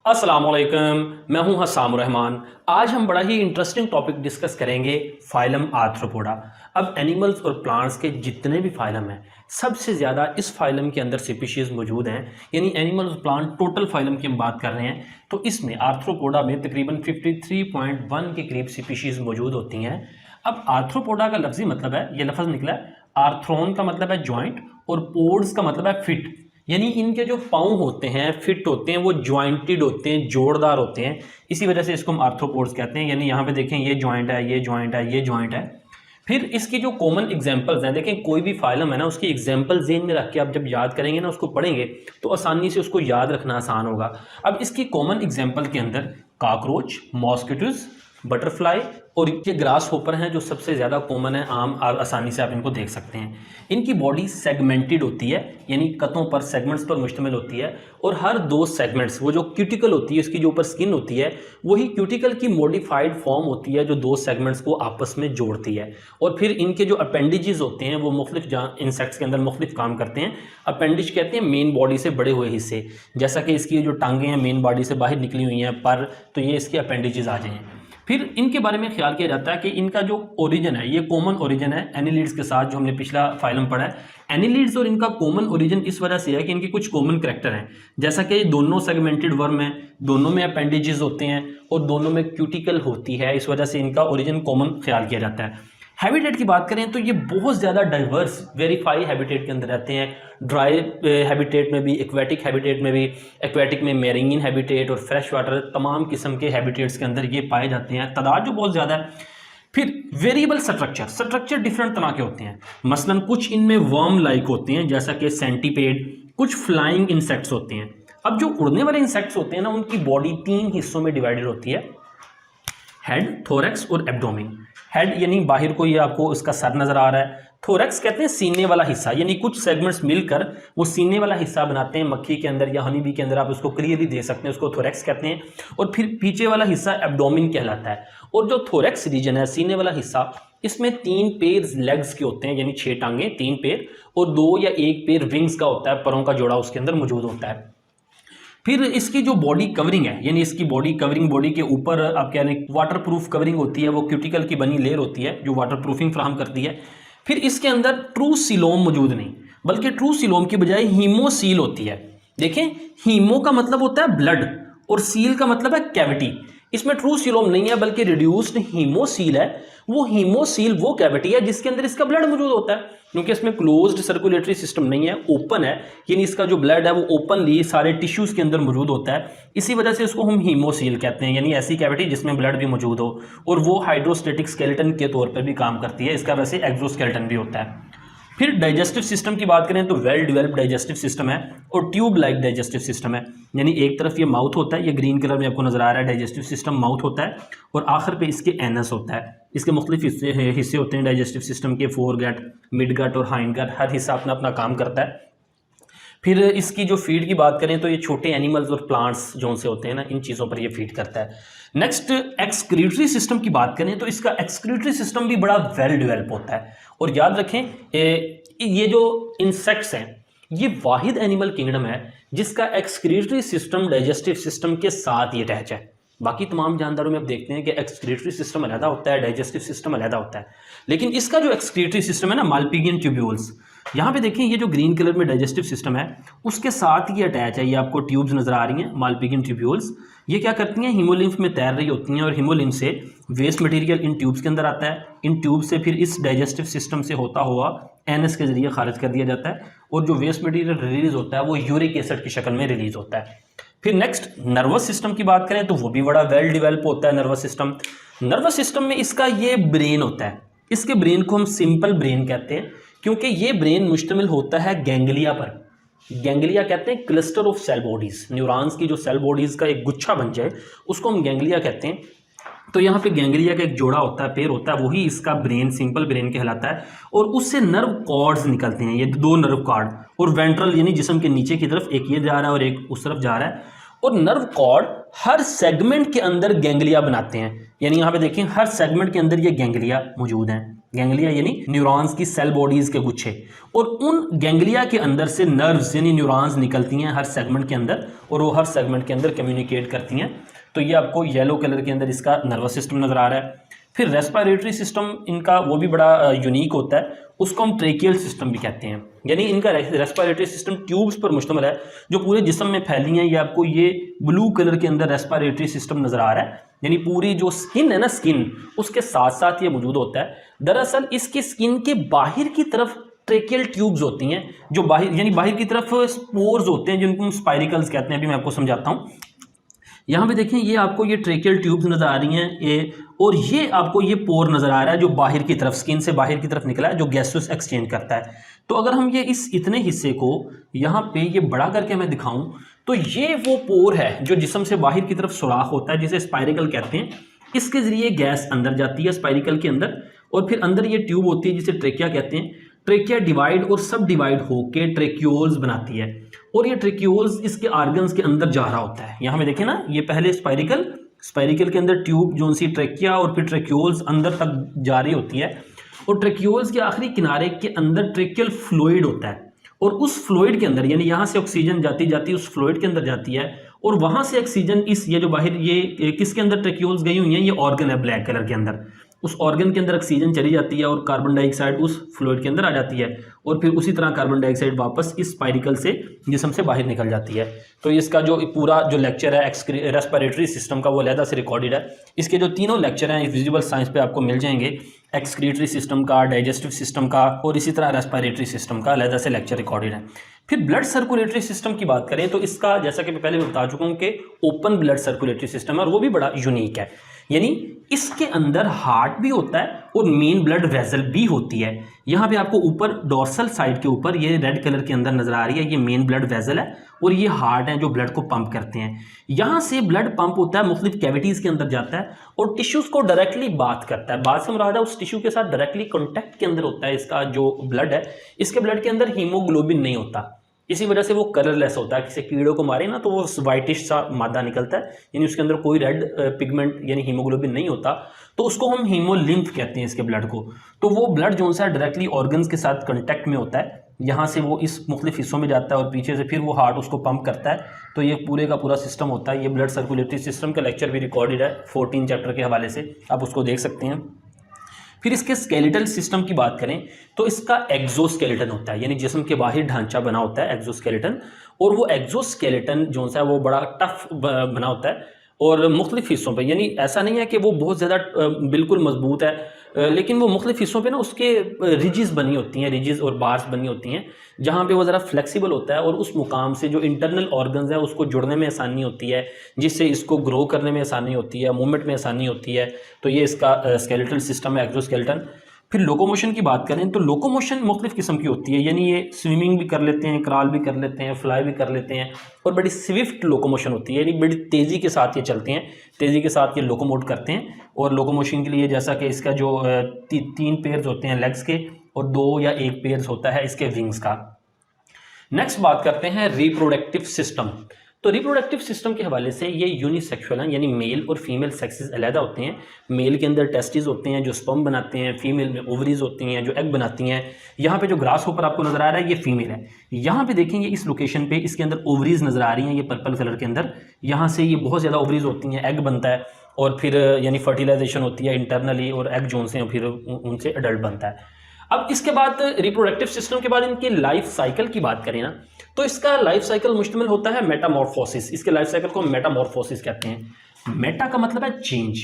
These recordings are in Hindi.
अस्सलामुअलैकुम, मैं हूं हसाम रहमान। आज हम बड़ा ही इंटरेस्टिंग टॉपिक डिस्कस करेंगे, फाइलम आर्थ्रोपोडा। अब एनिमल्स और प्लांट्स के जितने भी फाइलम हैं, सबसे ज़्यादा इस फाइलम के अंदर स्पीशीज़ मौजूद हैं, यानी एनिमल्स प्लांट टोटल फाइलम की हम बात कर रहे हैं। तो इसमें आर्थ्रोपोडा में तकरीबन 53.1 के करीब स्पीशीज़ मौजूद होती हैं। अब आर्थ्रोपोडा का लफ्ज़ी मतलब है, ये लफ्ज़ निकला है, आर्थ्रोन का मतलब है जॉइंट और पोड्स का मतलब है फिट, यानी इनके जो पाँव होते हैं, फिट होते हैं, वो ज्वाइंटेड होते हैं, जोड़दार होते हैं। इसी वजह से इसको हम आर्थ्रोपोड्स कहते हैं। यानी यहाँ पे देखें, ये जॉइंट है, ये जॉइंट है, ये जॉइंट है। फिर इसकी जो कॉमन एग्जांपल्स हैं, देखें कोई भी फाइलम है ना, उसकी एग्जांपल ज़हन में रख के आप जब याद करेंगे ना, उसको पढ़ेंगे तो आसानी से उसको याद रखना आसान होगा। अब इसकी कॉमन एग्जांपल के अंदर काकरोच, मॉस्किटोज, बटरफ्लाई और ये ग्रास होपर हैं जो सबसे ज़्यादा कॉमन है, आम आसानी से आप इनको देख सकते हैं। इनकी बॉडी सेगमेंटेड होती है, यानी कतों पर, सेगमेंट्स पर मुश्तमिल होती है, और हर दो सेगमेंट्स, वो जो क्यूटिकल होती है, इसकी जो ऊपर स्किन होती है, वही क्यूटिकल की मॉडिफाइड फॉर्म होती है जो दो सेगमेंट्स को आपस में जोड़ती है। और फिर इनके जो अपेंडिजेस होते हैं वो मुख्तलिफ इंसेक्ट्स के अंदर मुख्तलिफ काम करते हैं। अपेंडिज कहते हैं मेन बॉडी से बड़े हुए हिस्से, जैसा कि इसकी जो टांगें हैं मेन बॉडी से बाहर निकली हुई हैं पर, तो ये इसके अपेंडिजेस आ जाएँ। फिर इनके बारे में ख्याल किया जाता है कि इनका जो ओरिजिन है, ये कॉमन ओरिजिन है एनिलिड्स के साथ, जो हमने पिछला फाइलम पढ़ा है। एनिलिड्स और इनका कॉमन ओरिजिन इस वजह से है कि इनके कुछ कॉमन करैक्टर हैं, जैसा कि दोनों सेगमेंटेड वर्म हैं, दोनों में अपेंडेजेस होते हैं और दोनों में क्यूटिकल होती है। इस वजह से इनका ओरिजिन कॉमन ख्याल किया जाता है। हैबिटेट की बात करें तो ये बहुत ज़्यादा डाइवर्स वेरीफाई हैबिटेट के अंदर रहते हैं। ड्राई हैबिटेट में भी, एक्वेटिक हैबिटेट में भी, एक्वेटिक में मैरीन हैबिटेट और फ्रेश वाटर, तमाम किस्म के हैबिटेट्स के अंदर ये पाए जाते हैं। तादाद जो बहुत ज़्यादा है। फिर वेरिएबल स्ट्रक्चर डिफरेंट तरह के होते हैं। मसलन कुछ इनमें वर्म लाइक होते हैं, जैसा कि सेंटीपेड, कुछ फ्लाइंग इंसेक्ट्स होते हैं। अब जो उड़ने वाले इंसेक्ट्स होते हैं ना, उनकी बॉडी 3 हिस्सों में डिवाइडेड होती है, हेड, थोरैक्स और एब्डोमेन। हेड यानी बाहर को, ये आपको इसका सर नजर आ रहा है। थोरैक्स कहते हैं सीने वाला हिस्सा, यानी कुछ सेगमेंट्स मिलकर वो सीने वाला हिस्सा बनाते हैं। मक्खी के अंदर या हनी बी के अंदर आप उसको क्लियरली देख सकते हैं, उसको थोरैक्स कहते हैं। और फिर पीछे वाला हिस्सा एब्डोमेन कहलाता है। और जो थोरैक्स रीजन है, सीने वाला हिस्सा, इसमें 3 पेयर लेग्स के होते हैं, यानी 6 टांगे, 3 पेयर, और 2 या 1 पेयर विंग्स का होता है, परों का जोड़ा उसके अंदर मौजूद होता है। फिर इसकी जो बॉडी कवरिंग है, यानी इसकी बॉडी कवरिंग, बॉडी के ऊपर आप कह रहे हैं वाटर प्रूफ कवरिंग होती है, वो क्यूटिकल की बनी लेयर होती है जो वाटर प्रूफिंग फ्राहम करती है। फिर इसके अंदर ट्रू सीलोम मौजूद नहीं, बल्कि ट्रू सीलोम की बजाय हीमोसील होती है। देखें, हीमो का मतलब होता है ब्लड और सील का मतलब है कैविटी। इसमें ट्रू सीलोम नहीं है बल्कि रिड्यूस्ड हीमोसील है। वो हीमोसील वो कैविटी है जिसके अंदर इसका ब्लड मौजूद होता है, क्योंकि इसमें क्लोज्ड सर्कुलेटरी सिस्टम नहीं है, ओपन है, यानी इसका जो ब्लड है वो ओपनली सारे टिश्यूज के अंदर मौजूद होता है। इसी वजह से इसको हम हीमोसील कहते हैं, यानी ऐसी कैविटी जिसमें ब्लड भी मौजूद हो, और वो हाइड्रोस्टेटिक स्केलेटन के तौर पर भी काम करती है। इसका वैसे एक्सोस्केलेटन भी होता है। फिर डाइजेस्टिव सिस्टम की बात करें तो वेल डेवलप्ड डाइजेस्टिव सिस्टम है और ट्यूब लाइक डाइजेस्टिव सिस्टम है। यानी एक तरफ ये माउथ होता है, ये ग्रीन कलर में आपको नजर आ रहा है, डाइजेस्टिव सिस्टम माउथ होता है, और आखिर पे इसके एनस होता है। इसके मुख्तलिफ हिस्से होते हैं डाइजेस्टिव सिस्टम के, फोर गट, मिड गट और हाइंड गट, हर हिस्सा अपना अपना काम करता है। फिर इसकी जो फीड की बात करें तो ये छोटे एनिमल्स और प्लांट्स जो से होते हैं ना, इन चीज़ों पर ये फीड करता है। नेक्स्ट, एक्सक्रीटरी सिस्टम की बात करें तो इसका एक्सक्रीटरी सिस्टम भी बड़ा वेल डेवलप होता है। और याद रखें, ये जो इंसेक्ट्स हैं, ये वाहिद एनिमल किंगडम है जिसका एक्सक्रीटरी सिस्टम डाइजेस्टिव सिस्टम के साथ ये अटैच है। बाकी तमाम जानदारों में आप देखते हैं कि एक्सक्रीटरी सिस्टम अलग होता है, डाइजेस्टिव सिस्टम अलग होता है, लेकिन इसका जो एक्सक्रीटरी सिस्टम है ना, मालपिगियन ट्यूब्यूल्स, यहाँ पे देखें, ये जो ग्रीन कलर में डाइजेस्टिव सिस्टम है उसके साथ ये अटैच है। ये आपको ट्यूब्स नजर आ रही हैं, मालपिगियन ट्यूब्यूल्स। ये क्या करती हैं, हीमोलिम्फ में तैर रही होती हैं, और हीमोलिम्फ से वेस्ट मटेरियल इन ट्यूब्स के अंदर आता है। इन ट्यूब से फिर इस डाइजेस्टिव सिस्टम से होता हुआ एनएस के जरिए खारिज कर दिया जाता है, और जो वेस्ट मटेरियल रिलीज होता है वो यूरिक एसिड की शक्ल में रिलीज होता है। फिर नेक्स्ट, नर्वस सिस्टम की बात करें तो वो भी बड़ा वेल डेवलप होता है नर्वस सिस्टम। नर्वस सिस्टम में इसका ये ब्रेन होता है। इसके ब्रेन को हम सिंपल ब्रेन कहते हैं, क्योंकि ये ब्रेन मुश्तमिल होता है गैंग्लिया पर। गैंग्लिया कहते हैं cluster of cell bodies, neurons की जो सेल बॉडीज का एक गुच्छा बन जाए उसको हम गैंग्लिया कहते हैं। तो यहाँ पे गैंग्लिया का एक जोड़ा होता है, पेयर होता है, वही इसका ब्रेन, सिंपल ब्रेन कहलाता है। और उससे नर्व कॉर्ड्स निकलते हैं, ये 2 नर्व कॉर्ड, और वेंट्रल यानी जिस्म के नीचे की तरफ एक ये जा रहा है और एक उस तरफ जा रहा है। और नर्व कॉर्ड हर सेगमेंट के अंदर गैंग्लिया बनाते हैं। यानी यहाँ पे देखिए हर सेगमेंट के अंदर ये गैंग्लिया मौजूद हैं। गैंग्लिया यानी न्यूरॉन्स की सेल बॉडीज के गुच्छे, और उन गैंग्लिया के अंदर से नर्व्स यानी न्यूरॉन्स निकलती हैं हर सेगमेंट के अंदर, और वो हर सेगमेंट के अंदर कम्युनिकेट करती हैं। तो ये आपको येलो कलर के अंदर इसका नर्वस सिस्टम नजर आ रहा है। फिर रेस्पिरेटरी सिस्टम इनका वो भी बड़ा यूनिक होता है, उसको हम ट्रेकियल सिस्टम भी कहते हैं। यानी इनका रेस्पिरेटरी सिस्टम ट्यूब्स पर मुश्तमिल है जो पूरे जिस्म में फैली हैं। ये आपको ये ब्लू कलर के अंदर रेस्पिरेटरी सिस्टम नजर आ रहा है, यानी पूरी जो स्किन है ना, स्किन उसके साथ साथ ये मौजूद होता है। दरअसल इसकी स्किन के बाहर की तरफ ट्रेकियल ट्यूब्स होती हैं, जो बाहर यानी बाहर की तरफ स्पोर्स होते हैं जिनको हम स्पाइरिकल्स कहते हैं। अभी मैं आपको समझाता हूँ। यहाँ पे देखें ये आपको ये ट्रेकियल ट्यूब्स नजर आ रही हैं ये, और ये आपको ये पोर नजर आ रहा है जो बाहर की तरफ स्किन से बाहर की तरफ निकला है, जो गैसेस एक्सचेंज करता है। तो अगर हम ये इस इतने हिस्से को यहाँ पे ये बड़ा करके मैं दिखाऊं तो ये वो पोर है जो जिस्म से बाहर की तरफ सुराख होता है, जिसे स्पाइरिकल कहते हैं। इसके जरिए गैस अंदर जाती है स्पाइरिकल के अंदर, और फिर अंदर ये ट्यूब होती है जिसे ट्रेकिया कहते हैं। ट्रेकिया डिवाइड और सब डिवाइड होके ट्रेक्यूल्स बनाती है, और ये ट्रेक्यूल्स इसके ऑर्गन्स के अंदर जा रहा होता है। यहाँ पे देखें ना, ये पहले स्पाइरिकल के अंदर ट्यूब जो सी ट्रेकिया और फिर ट्रेक्यूल्स अंदर तक जा रही होती है, और ट्रेक्यूल्स के आखिरी किनारे के अंदर ट्रेकियल फ्लूइड होता है, और उस फ्लूइड के अंदर यानी यहाँ से ऑक्सीजन जाती जाती उस फ्लूइड के अंदर जाती है, और वहाँ से ऑक्सीजन इस ये जो बाहर ये किसके अंदर ट्रेक्यूल्स गई हुई हैं, ये ऑर्गन है ब्लैक कलर के अंदर, उस ऑर्गन के अंदर ऑक्सीजन चली जाती है और कार्बन डाइऑक्साइड उस फ्लूइड के अंदर आ जाती है, और फिर उसी तरह कार्बन डाइऑक्साइड वापस इस स्पाइरिकल से जिस्म से बाहर निकल जाती है। तो इसका जो पूरा जो लेक्चर है रेस्पिरेटरी सिस्टम का वो अलहदा से रिकॉर्डेड है। इसके जो तीनों लेक्चर हैं विजिबल साइंस पे आपको मिल जाएंगे, एक्सक्रीटरी सिस्टम का, डाइजेस्टिव सिस्टम का, और इसी तरह रेस्पिरेटरी सिस्टम का अलहदा से लेक्चर रिकॉर्डेड है। फिर ब्लड सर्कुलेटरी सिस्टम की बात करें तो इसका जैसा कि मैं पहले बता चुका हूँ कि ओपन ब्लड सर्कुलेटरी सिस्टम है, और वो भी बड़ा यूनिक है। यानी इसके अंदर हार्ट भी होता है और मेन ब्लड वेसल भी होती है। यहाँ पे आपको ऊपर डोर्सल साइड के ऊपर ये रेड कलर के अंदर नजर आ रही है, ये मेन ब्लड वेसल है, और ये हार्ट है जो ब्लड को पंप करते हैं। यहाँ से ब्लड पंप होता है, मुख्तलिफ कैविटीज के अंदर जाता है और टिश्यूज को डायरेक्टली बात करता है। बात से मुराद है उस टिश्यू के साथ डायरेक्टली कॉन्टैक्ट के अंदर होता है इसका जो ब्लड है। इसके ब्लड के अंदर हीमोग्लोबिन नहीं होता, इसी वजह से वो कलरलेस होता है। किसी कीड़ों को मारे ना तो वो वाइटिश सा मादा निकलता है, यानी उसके अंदर कोई रेड पिगमेंट यानी हीमोग्लोबिन नहीं होता, तो उसको हम हीमोलिम्फ कहते हैं इसके ब्लड को। तो वो ब्लड जो सा डायरेक्टली ऑर्गन्स के साथ कांटेक्ट में होता है, यहाँ से वो इस मुख्तलिफ हिस्सों में जाता है और पीछे से फिर वो हार्ट उसको पंप करता है। तो ये पूरे का पूरा सिस्टम होता है। ये ब्लड सर्कुलेटरी सिस्टम का लेक्चर भी रिकॉर्डेड है 14 चैप्टर के हवाले से, आप उसको देख सकते हैं। फिर इसके स्केलेटल सिस्टम की बात करें तो इसका एक्सोस्केलेटन होता है, यानी जिस्म के बाहर ढांचा बना होता है एक्सोस्केलेटन, और वो एक्सोस्केलेटन जो सा है वो बड़ा टफ बना होता है और मुख्तलिफ हिस्सों पे, यानी ऐसा नहीं है कि वो बहुत ज़्यादा बिल्कुल मजबूत है, लेकिन वो मुख्तलिफ हिस्सों पे ना उसके रिजिज बनी होती हैं, रिजिज और बार्स बनी होती हैं, जहाँ पे वो ज़रा फ्लेक्सिबल होता है और उस मुकाम से जो इंटरनल ऑर्गन्स है उसको जुड़ने में आसानी होती है, जिससे इसको ग्रो करने में आसानी होती है, मूवमेंट में आसानी होती है। तो ये इसका स्केलेटल सिस्टम है एक्सोस्केलेटन। फिर लोकोमोशन की बात करें तो लोकोमोशन मुख्तलिफ किस्म की होती है, यानी ये स्विमिंग भी कर लेते हैं, क्रॉल भी कर लेते हैं, फ्लाई भी कर लेते हैं, और बड़ी स्विफ्ट लोकोमोशन होती है, यानी बड़ी तेज़ी के साथ ये चलते हैं, तेज़ी के साथ ये लोकोमोट करते हैं। और लोकोमोशन के लिए जैसा कि इसका जो 3 पेयर्स होते हैं लेग्स के, और 2 या 1 पेयर्स होता है इसके विंग्स का। नेक्स्ट बात करते हैं रिप्रोडक्टिव सिस्टम। तो रिप्रोडक्टिव सिस्टम के हवाले से ये यूनिसेक्सुअल हैं, यानी मेल और फीमेल सेक्सेस अलहदा होते हैं। मेल के अंदर टेस्टिस होते हैं जो स्पर्म बनाते हैं, फीमेल में ओवरीज होती हैं जो एग बनाती हैं। यहाँ पे जो ग्रास होपर आपको नजर आ रहा है ये फीमेल है। यहाँ पे देखेंगे इस लोकेशन पे इसके अंदर ओवरीज नजर आ रही हैं, ये पर्पल कलर के अंदर, यहाँ से ये बहुत ज़्यादा ओवरीज होती हैं, एग बनता है और फिर यानी फर्टिलाइजेशन होती है इंटरनली, और एग जोन से फिर उनसे एडल्ट बनता है। अब इसके बाद रिप्रोडक्टिव सिस्टम के बाद इनकी लाइफ साइकिल की बात करें ना तो इसका लाइफ साइकिल मुश्तमिल होता है मेटामॉर्फोसिस। इसके लाइफ साइकिल को मेटामॉर्फोसिस कहते हैं। मेटा का मतलब है चेंज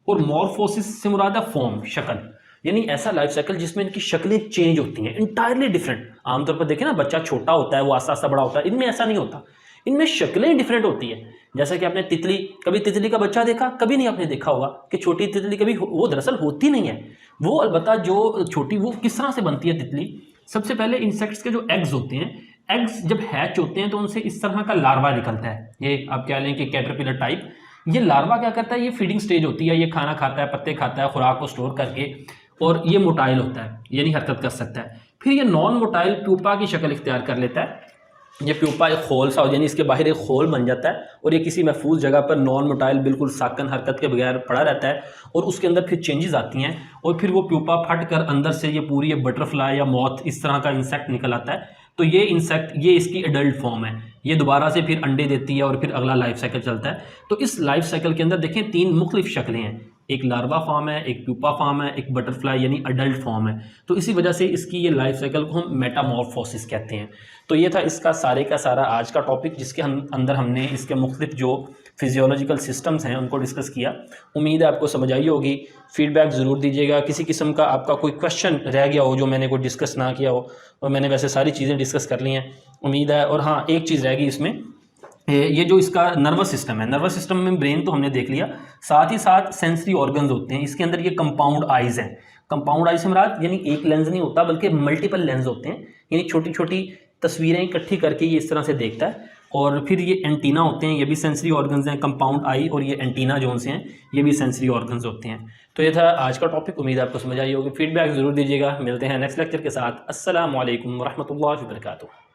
और मॉर्फोसिस से मुराद है फॉर्म, शक्ल, यानी ऐसा लाइफ साइकिल जिसमें इनकी शक्लें चेंज होती हैं इंटायरली डिफरेंट। आमतौर पर देखें ना बच्चा छोटा होता है वो आस्ता आस्ता बड़ा होता है, इनमें ऐसा नहीं होता, इनमें शक्लें डिफरेंट होती है। जैसा कि आपने तितली, कभी तितली का बच्चा देखा? कभी नहीं आपने देखा होगा कि छोटी तितली कभी वो दरअसल होती नहीं है, वो अलबत्ता जो छोटी वो किस तरह से बनती है तितली। सबसे पहले इंसेक्ट्स के जो एग्स होते हैं, एग्स जब हैच होते हैं तो उनसे इस तरह का लार्वा निकलता है, ये आप क्या लें कि कैटरपिलर टाइप। ये लार्वा क्या करता है, ये फीडिंग स्टेज होती है, ये खाना खाता है, पत्ते खाता है, खुराक को स्टोर करके, और ये मोटाइल होता है यानी हरकत कर सकता है। फिर ये नॉन मोटाइल प्यूपा की शक्ल इख्तियार कर लेता है, ये प्यूपा एक खोल सा हो, यानी इसके बाहर एक खोल बन जाता है और ये किसी महफूज जगह पर नॉन मोटाइल बिल्कुल साकन हरकत के बगैर पड़ा रहता है और उसके अंदर फिर चेंजेस आती हैं और फिर वो प्यूपा फट कर अंदर से ये पूरी ये बटरफ्लाई या मॉथ इस तरह का इंसेक्ट निकल आता है। तो ये इंसेक्ट ये इसकी एडल्ट फॉर्म है, ये दोबारा से फिर अंडे देती है और फिर अगला लाइफ साइकिल चलता है। तो इस लाइफ साइकिल के अंदर देखें 3 मुख्तलिफ शक्लें हैं, एक लार्वा फॉर्म है, एक प्यूपा फॉर्म है, एक बटरफ्लाई यानी अडल्ट फॉर्म है। तो इसी वजह से इसकी ये लाइफ साइकिल को हम मेटामॉर्फोसिस कहते हैं। तो ये था इसका सारे का सारा आज का टॉपिक, जिसके अंदर हमने इसके मुख्तलिफ जो फिजियोलॉजिकल सिस्टम्स हैं उनको डिस्कस किया। उम्मीद है आपको समझ आई होगी। फीडबैक ज़रूर दीजिएगा। किसी किस्म का आपका कोई क्वेश्चन रह गया हो जो मैंने कोई डिस्कस ना किया हो, और मैंने वैसे सारी चीज़ें डिस्कस कर ली हैं उम्मीद है। और हाँ, एक चीज़ रह गई इसमें, ये जो इसका नर्वस सिस्टम है, नर्वस सिस्टम में ब्रेन तो हमने देख लिया, साथ ही साथ सेंसरी ऑर्गन्स होते हैं। इसके अंदर ये कंपाउंड आइज़ हैं। कंपाउंड आइज से मुराद यानी एक लेंस नहीं होता बल्कि मल्टीपल लेंस होते हैं, यानी छोटी छोटी तस्वीरें इकट्ठी करके ये इस तरह से देखता है। और फिर ये एंटीना होते हैं, ये भी सेंसरी ऑर्गन्स हैं, कंपाउंड आई और ये एंटीना जो से हैं ये भी सेंसरी ऑर्गन्स होते हैं। तो ये था आज का टॉपिक, उम्मीद आपको समझ आई होगी। फीडबैक ज़रूर दीजिएगा। मिलते हैं नेक्स्ट लेक्चर के साथ। अस्सलामु अलैकुम वरहमतुल्लाहि वबरकातुहू।